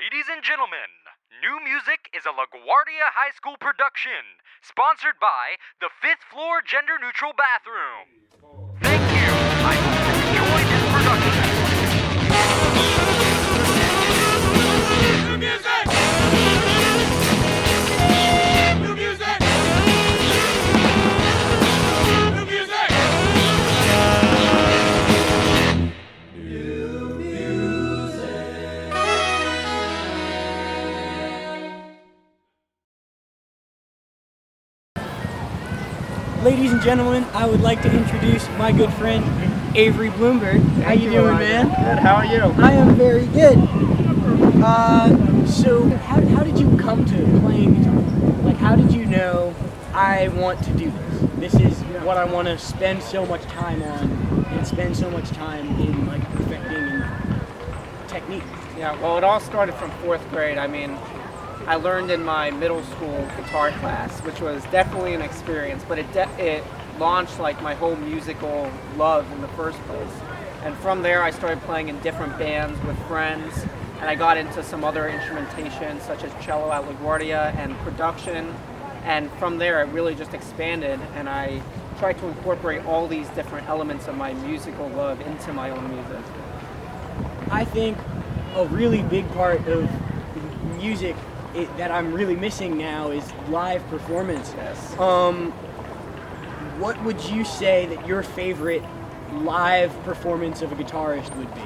Ladies and gentlemen, New Music is a LaGuardia High School production, sponsored by the 5th Floor Gender Neutral Bathroom. Thank you. I hope you enjoy this production. New Music! New Music! New Music! Ladies and gentlemen, I would like to introduce my good friend, Avery Bloomberg. How you doing, man? Good, how are you? I am very good. So how did you come to playing guitar? Like, how did you know I want to do this? This is what I want to spend so much time on and spend so much time in, like, perfecting technique. Yeah, well, it all started from 4th grade. I mean, I learned in my middle school guitar class, which was definitely an experience, but it launched like my whole musical love in the first place. And from there I started playing in different bands with friends, and I got into some other instrumentation such as cello at LaGuardia and production, and from there it really just expanded, and I tried to incorporate all these different elements of my musical love into my own music. I think a really big part of music that I'm really missing now is live performance. Yes. What would you say that your favorite live performance of a guitarist would be?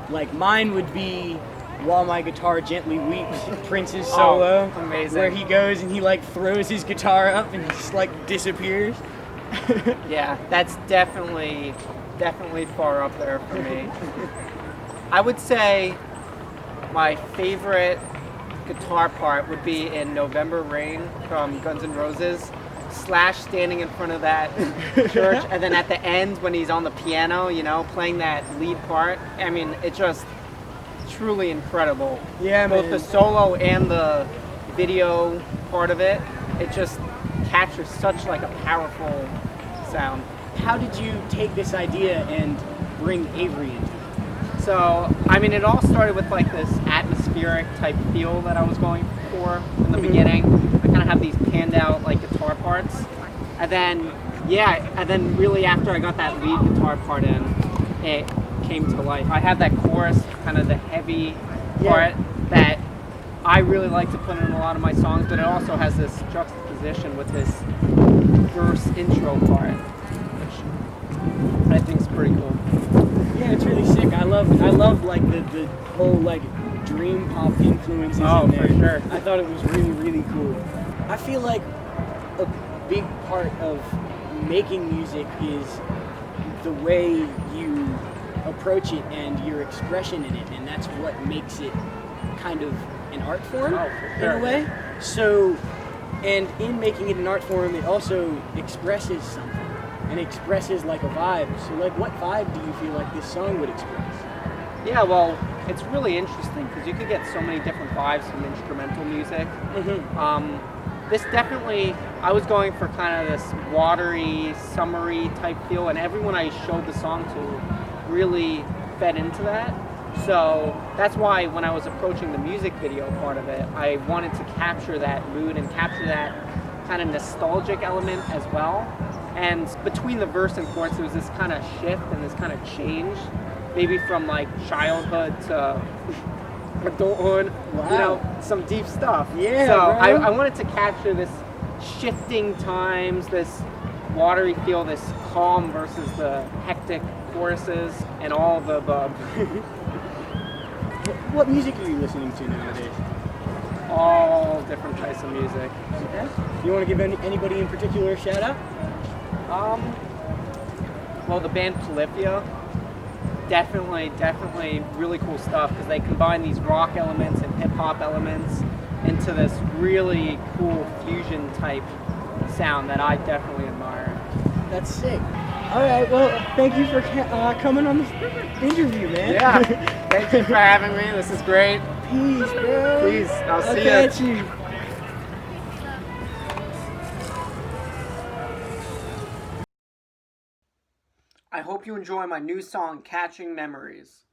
Like, mine would be While My Guitar Gently Weeps, Prince's solo. Oh, amazing. Where he goes and he like throws his guitar up and just like disappears. Yeah, that's definitely far up there for me. I would say my favorite guitar part would be in November Rain from Guns N' Roses, Slash standing in front of that church, and then at the end when he's on the piano, you know, playing that lead part. I mean, it's just truly incredible. Yeah, both man. the solo and the video part of it, it just captures such like a powerful sound. How did you take this idea and bring Avery into it? So, I mean, it all started with like this atmospheric type feel that I was going for in the beginning. I kind of have these panned out like guitar parts. And then really after I got that lead guitar part in, it came to life. I have that chorus, kind of the heavy part that I really like to put in a lot of my songs, but it also has this juxtaposition with this verse intro part, which I think is pretty cool. Yeah, it's really sick. I love like the whole like dream pop influences in there. For sure. I thought it was really, really cool. I feel like a big part of making music is the way you approach it and your expression in it, and that's what makes it kind of an art form in a way. So, and in making it an art form, it also expresses something. And expresses like a vibe. So like, what vibe do you feel like this song would express? Yeah, well, it's really interesting because you could get so many different vibes from instrumental music. This definitely, I was going for kind of this watery, summery type feel, and everyone I showed the song to really fed into that. So that's why when I was approaching the music video part of it, I wanted to capture that mood and capture that kind of nostalgic element as well. And between the verse and chorus, there was this kind of shift and this kind of change, maybe from like childhood to adulthood. Wow. You know, some deep stuff. Yeah, so bro. I wanted to capture this shifting times, this watery feel, this calm versus the hectic choruses, and all of the above. What music are you listening to nowadays? All different types of music. Yeah. You want to give anybody in particular a shout out? Well, the band Polyphia, definitely really cool stuff because they combine these rock elements and hip hop elements into this really cool fusion type sound that I definitely admire. That's sick. All right, well, thank you for coming on this interview, man. Yeah, thank you for having me. This is great. Peace, bro. Peace. I'll see catch you. I hope you enjoy my new song, Catching Memories.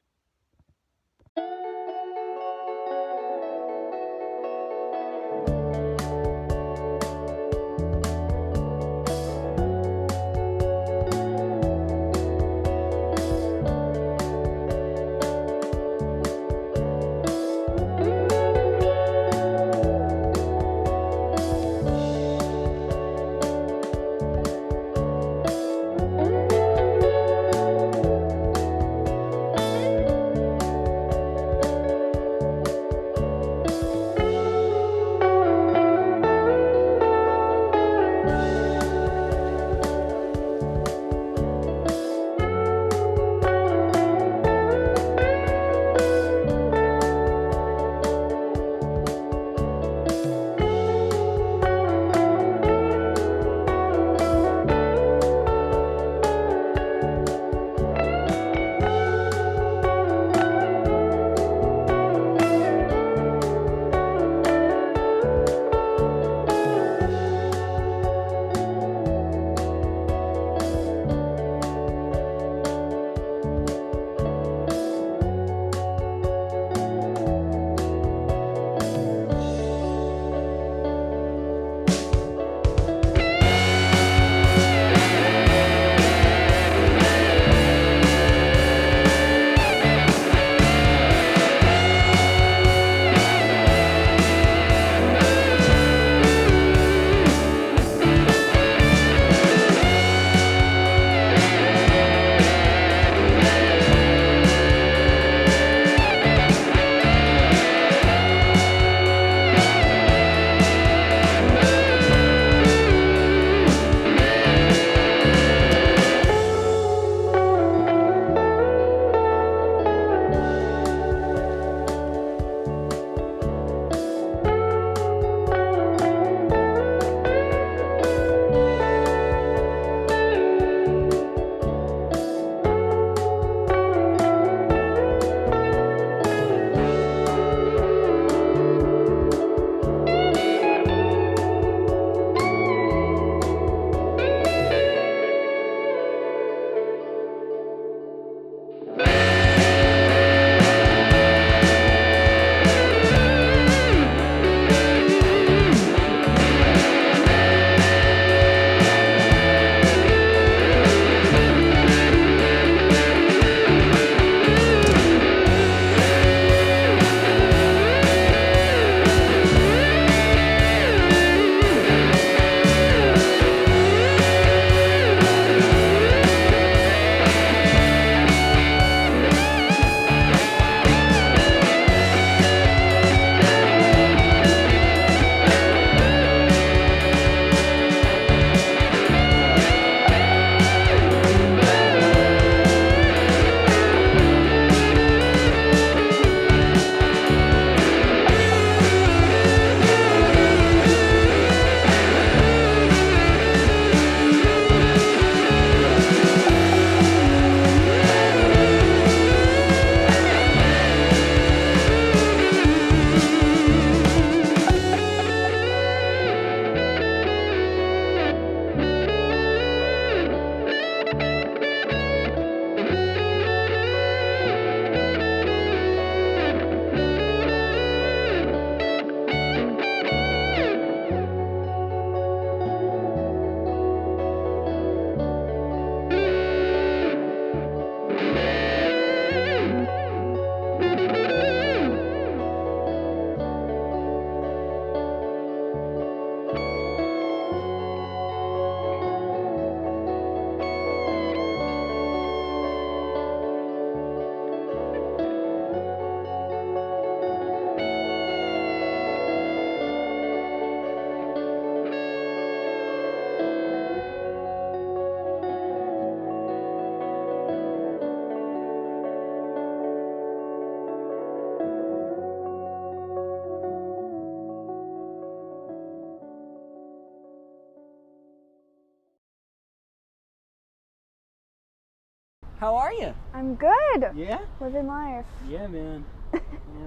How are you? I'm good. Yeah? Living life. Yeah, man.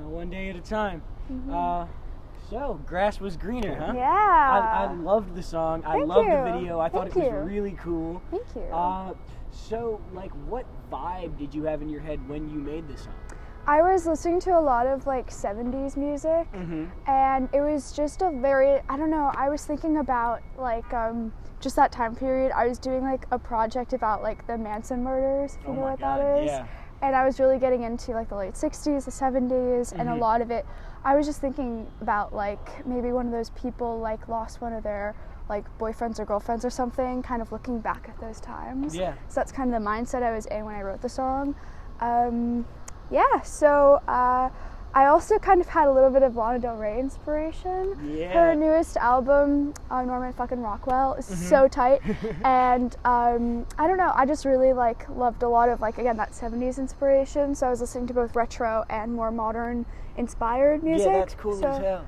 One day at a time. So, grass was greener, huh? Yeah. I loved the song. I loved the video. I thought it was really cool. Thank you. So, like, what vibe did you have in your head when you made this song? I was listening to a lot of like 70s music, and it was just a very, I don't know, I was thinking about like just that time period. I was doing like a project about like the Manson murders, if you know what that is. Yeah. And I was really getting into like the late 60s, the 70s, and a lot of it, I was just thinking about like maybe one of those people like lost one of their like boyfriends or girlfriends or something, kind of looking back at those times. Yeah. So that's kind of the mindset I was in when I wrote the song. Yeah, so I also kind of had a little bit of Lana Del Rey inspiration. Yeah. Her newest album, Norman fucking Rockwell, is so tight. And I don't know, I just really like loved a lot of like, again, that 70s inspiration. So I was listening to both retro and more modern inspired music. Yeah, that's cool as hell.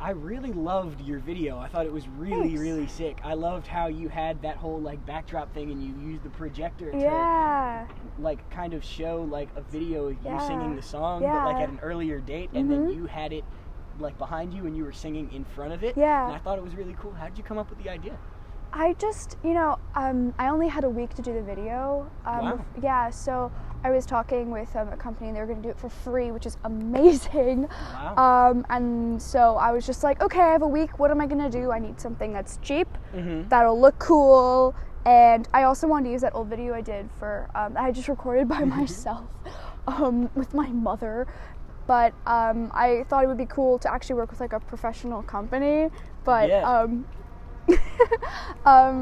I really loved your video. I thought it was really, really sick. I loved how you had that whole like backdrop thing and you used the projector to like kind of show like a video of you singing the song, but like at an earlier date, and then you had it like behind you and you were singing in front of it. Yeah. And I thought it was really cool. How did you come up with the idea? I just, I only had a week to do the video. Wow. Yeah, so I was talking with a company and they were going to do it for free, which is amazing. Wow. And so I was just like, okay, I have a week. What am I going to do? I need something that's cheap, that'll look cool. And I also wanted to use that old video I did for, I just recorded by myself with my mother. But I thought it would be cool to actually work with like a professional company. But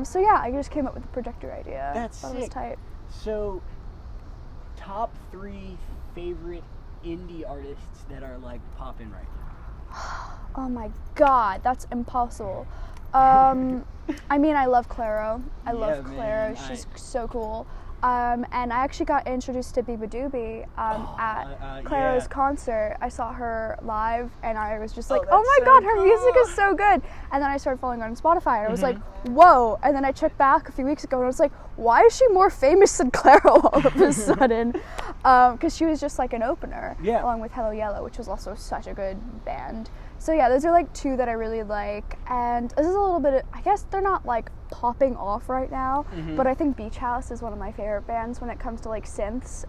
so yeah, I just came up with the projector idea. That's sick. That was tight. So, top 3 favorite indie artists that are like popping right now? Oh my god, that's impossible. I mean, I love Clairo. I love Clairo. She's so cool. And I actually got introduced to Biba Doobie at Clairo's concert. I saw her live and I was just like, oh my god, her music is so good. And then I started following her on Spotify and I was like, whoa. And then I checked back a few weeks ago and I was like, why is she more famous than Clairo all of a sudden? Because she was just like an opener along with Hello Yellow, which was also such a good band. So yeah, those are like 2 that I really like. And this is a little bit of, I guess they're not like popping off right now, but I think Beach House is one of my favorite bands when it comes to like synths.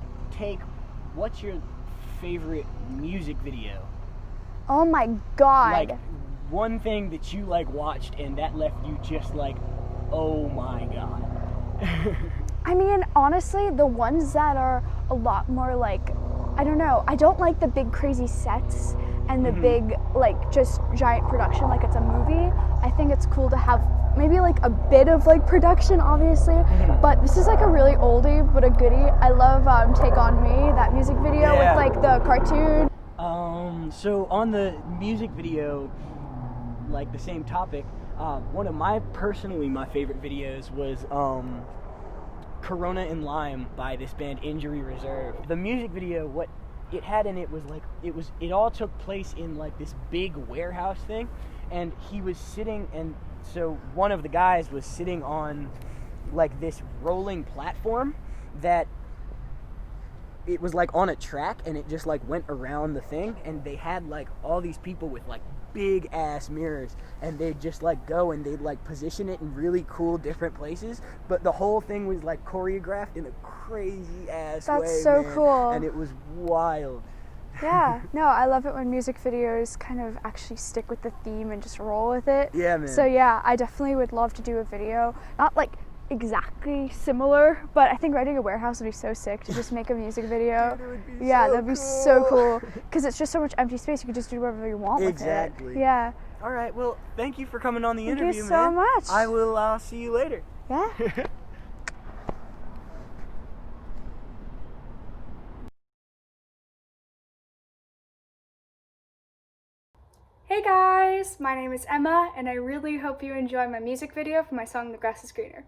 What's your favorite music video? Oh my god. Like one thing that you like watched and that left you just like, oh my god. I mean, honestly, the ones that are a lot more like, I don't know, I don't like the big crazy sets and the big like just giant production like it's a movie. I think it's cool to have maybe like a bit of like production, obviously, but this is like a really oldie but a goodie. I love Take On Me, that music video with like the cartoon. So on the music video, like the same topic, one of my favorite videos was Corona and Lime by this band Injury Reserve. The music video, what it had in it was like, it all took place in like this big warehouse thing, and he was sitting, and so one of the guys was sitting on like this rolling platform that it was like on a track, and it just like went around the thing, and they had like all these people with like big ass mirrors, and they'd just like go and they'd like position it in really cool different places, but the whole thing was like choreographed in a crazy ass way. That's so cool. And it was wild. Yeah, no, I love it when music videos kind of actually stick with the theme and just roll with it. Yeah, man. So yeah, I definitely would love to do a video, not like exactly similar, but I think renting a warehouse would be so sick to just make a music video. Dude, it would be that'd be so cool, because it's just so much empty space. You can just do whatever you want with it. Yeah. All right, well, thank you for coming on the interview, man. Thank you so much. I will see you later. Yeah. Hey guys, my name is Emma, and I really hope you enjoy my music video for my song The Grass is Greener.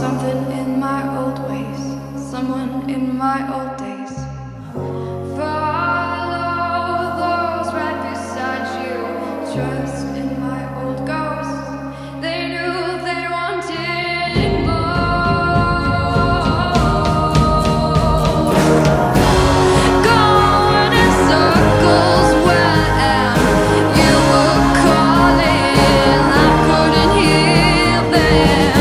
something in my old ways, someone in my old days. Follow those right beside you, trust in my old ghosts. They knew they wanted more. Going in circles where you were calling, I couldn't hear them.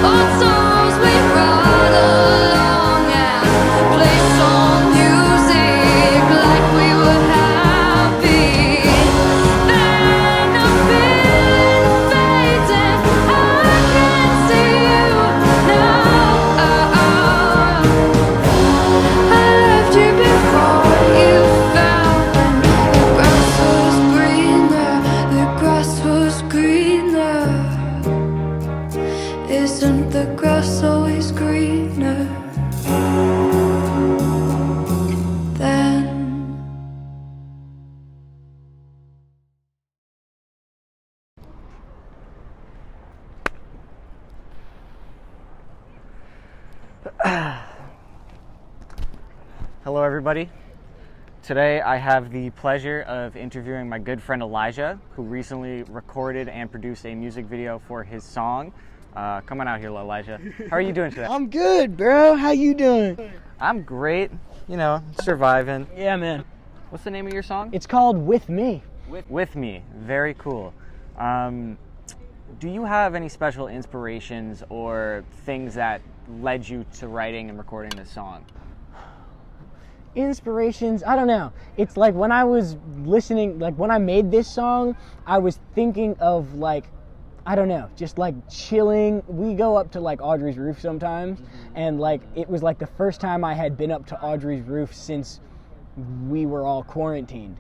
On songs we brought along and play some music like we were happy. Then a feeling fades and I can't see you now. I left you before you found when the grass was greener, the grass was greener. Isn't the grass always greener then? Hello everybody. Today I have the pleasure of interviewing my good friend Elijah, who recently recorded and produced a music video for his song. Come on out here, Elijah. How are you doing today? I'm good, bro. How you doing? I'm great, you know, surviving. Yeah, man. What's the name of your song? It's called With Me. With Me. Very cool. Do you have any special inspirations or things that led you to writing and recording this song? Inspirations, I don't know. It's like when I was listening, like when I made this song, I was thinking of like, I don't know, just like chilling. We go up to like Audrey's roof sometimes, and like it was like the first time I had been up to Audrey's roof since we were all quarantined.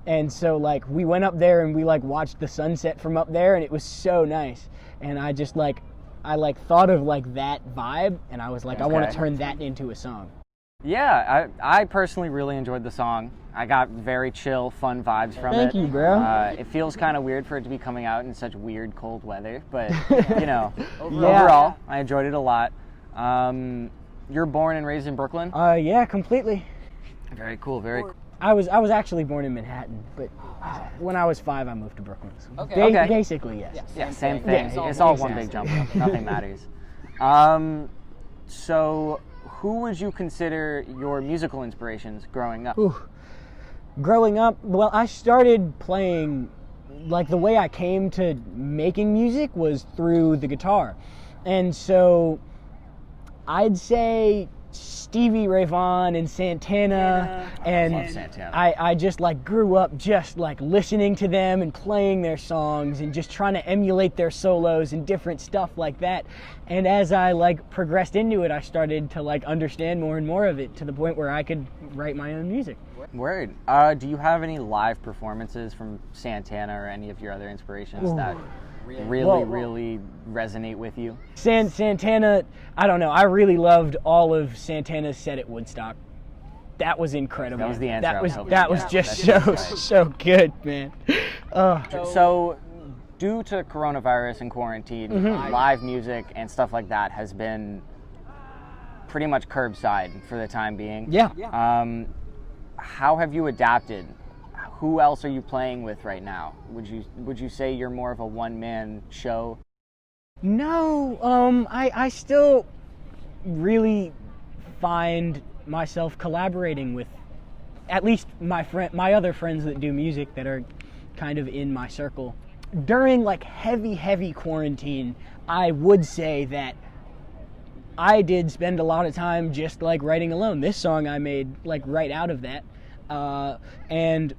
And so like we went up there and we like watched the sunset from up there, and it was so nice. And I just like, I like thought of like that vibe, and I was like, I want to turn that into a song. Yeah, I personally really enjoyed the song. I got very chill, fun vibes from it. Thank you, bro. It feels kind of weird for it to be coming out in such weird, cold weather, but, you know, overall, I enjoyed it a lot. You're born and raised in Brooklyn? Yeah, completely. Very cool, very cool. I was actually born in Manhattan, but when I was 5, I moved to Brooklyn. So Okay. Basically, yes. Yeah, same thing. It's all one big jump. Nothing matters. So, who would you consider your musical inspirations growing up? Growing up, well, I started playing, like the way I came to making music was through the guitar. And so I'd say Stevie Ray Vaughan and Santana, and I love Santana. I just like grew up just like listening to them and playing their songs and just trying to emulate their solos and different stuff like that. And as I like progressed into it, I started to like understand more and more of it to the point where I could write my own music. Word. Do you have any live performances from Santana or any of your other inspirations that really resonate with you? Santana, I don't know. I really loved all of Santana's set at Woodstock. That was incredible. That was the answer. That was just so good, man. So, due to coronavirus and quarantine, live music and stuff like that has been pretty much curbside for the time being. Yeah. How have you adapted? Who else are you playing with right now? Would you say you're more of a one-man show? No, I still really find myself collaborating with at least my other friends that do music that are kind of in my circle. During like heavy quarantine, I would say that I did spend a lot of time just like writing alone. This song I made like right out of that. And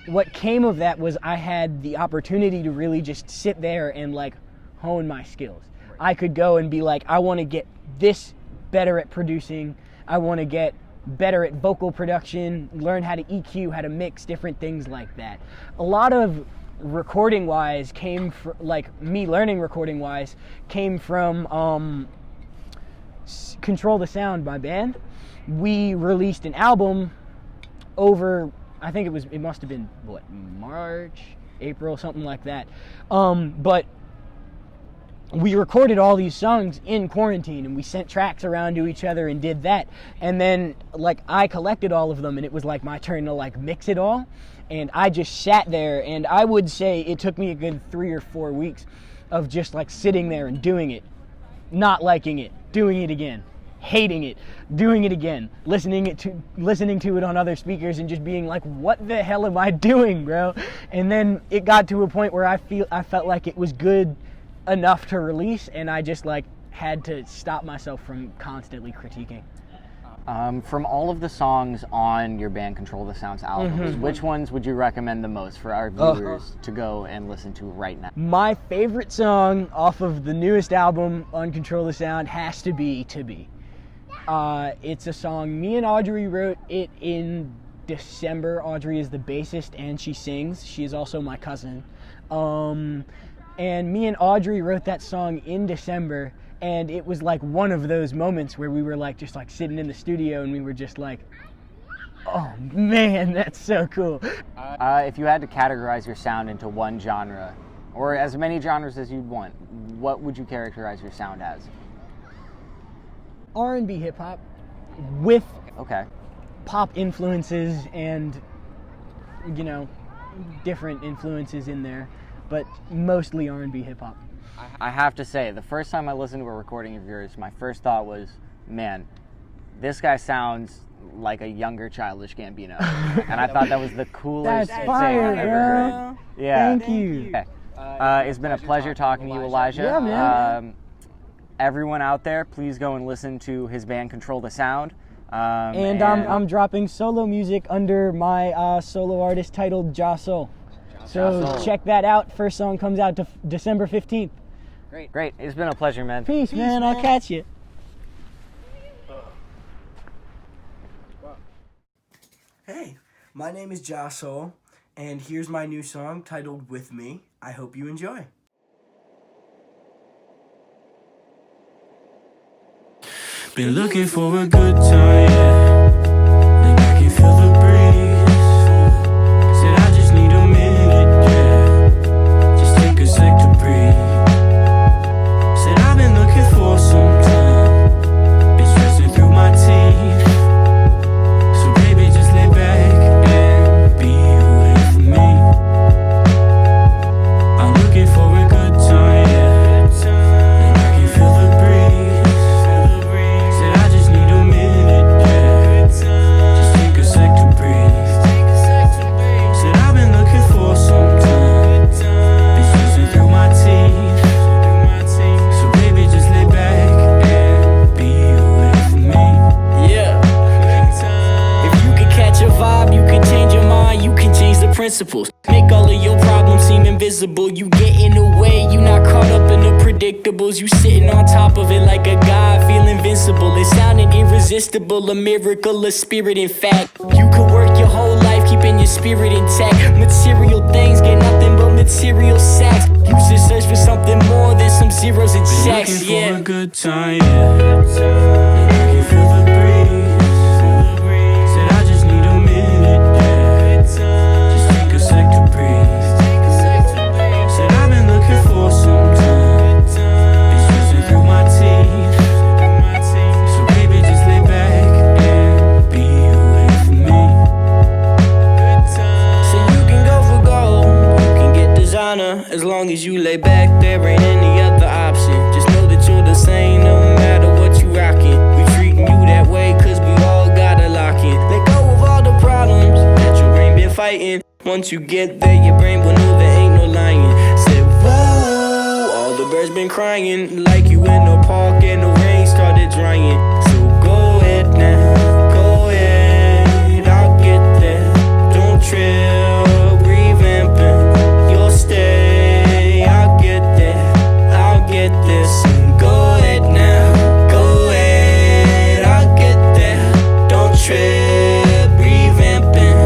what came of that was I had the opportunity to really just sit there and like hone my skills. I could go and be like, I want to get this better at producing. I want to get better at vocal production, learn how to EQ, how to mix, different things like that. A lot of recording wise came from, like me learning recording wise, came from Control the Sound, my band. We released an album over, I think it must have been March, April, something like that. But we recorded all these songs in quarantine, and we sent tracks around to each other and did that. And then, like, I collected all of them, and it was, like, my turn to, like, mix it all. And I just sat there, and I would say it took me a good 3 or 4 weeks of just, like, sitting there and doing it, not liking it, doing it again, hating it, doing it again, listening to it on other speakers, and just being like, what the hell am I doing, bro? And then it got to a point where I felt like it was good enough to release, and I just like had to stop myself from constantly critiquing. From all of the songs on your band Control the Sound's albums, which ones would you recommend the most for our viewers to go and listen to right now? My favorite song off of the newest album on Control the Sound has to be To Be. It's a song me and Audrey wrote it in December. Audrey is the bassist and she sings. She is also my cousin. And me and Audrey wrote that song in December, and it was like one of those moments where we were like just like sitting in the studio and we were just like, oh man, that's so cool. If you had to categorize your sound into one genre, or as many genres as you'd want, what would you characterize your sound as? R&B hip hop with Okay. pop influences and, you know, different influences in there, but mostly R&B hip hop. I have to say, the first time I listened to a recording of yours, my first thought was, man, this guy sounds like a younger Childish Gambino. And I thought that was the coolest That's thing fire, I've ever heard. Yeah. Thank you. Okay. It's been a pleasure talking to you, Elijah. Yeah, man. Everyone out there, please go and listen to his band Control the Sound. And I'm dropping solo music under my solo artist titled Jah-Soul. So Jah-Soul. check that out. First song comes out December 15th. Great. It's been a pleasure, man. Peace, man. I'll catch you. Hey, my name is Jah-Soul, and here's my new song titled With Me. I hope you enjoy. Been looking for a good time, yeah. Like I can feel the breeze. Said I just need a minute, yeah. Just take a sec to breathe. Said I've been looking for some time. Been stressing through my teeth. So baby, just lay back and be with me. I'm looking for a good time, yeah. And I can feel the breeze. Said I just need a minute, yeah. Just take a sec to breathe. Said I've been looking for some time. Been stressing through my teeth. So baby, just lay back and be with me. Yeah. If you can catch a vibe, you can change your mind, you can change the principles. Make all of your problems seem invisible. You get in the way, you not caught up in the predictables. You sitting on top of it like a god, feel invincible. It sounded irresistible, a miracle, a spirit in fact. You could work your whole life keeping your spirit intact. Material things get nothing but material sacks. You should search for something more than some zeros and Been checks, looking for yeah. a good time, yeah. And I can feel the breeze. Said I just need a minute, yeah. Just take a sec to breathe. Said I've been looking for some time. Been stressing through my teeth. So baby, just lay back and be with me. So you can go for gold, you can get designer. As long as you lay back, there ain't any other option. Just know that you're the same no matter what you rockin'. We treating you that way cause we all gotta lock in. Let go of all the problems that your brain been fighting. Once you get there, your brain will know there ain't no lying. Said whoa, all the birds been crying. Like you in the park and the rain started drying. So go ahead now, go ahead, I'll get there. Don't trip, revamping your stay. I'll get there, I'll get there. So go ahead now, go ahead, I'll get there. Don't trip, revamping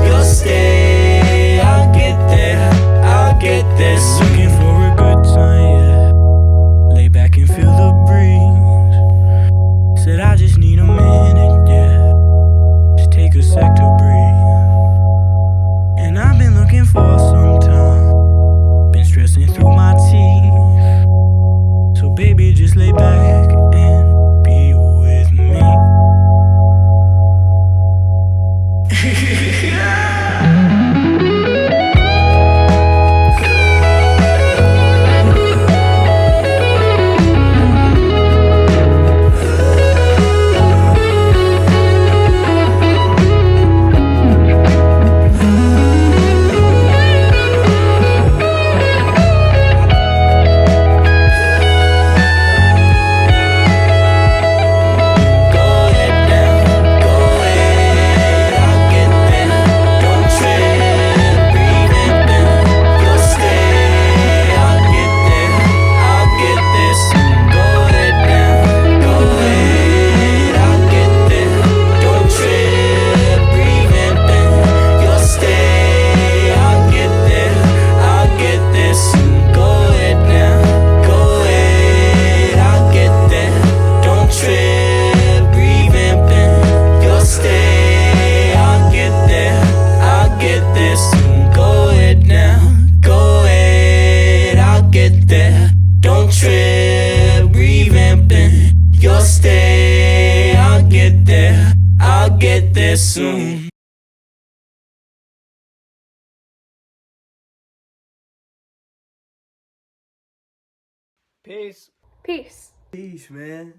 your stay. I'll get there, I'll get there. So Looking for a good time, yeah. Lay back and feel the breeze. Said I just need a minute, yeah. Just take a sec to breathe. And there soon. Peace. Peace. Peace, man.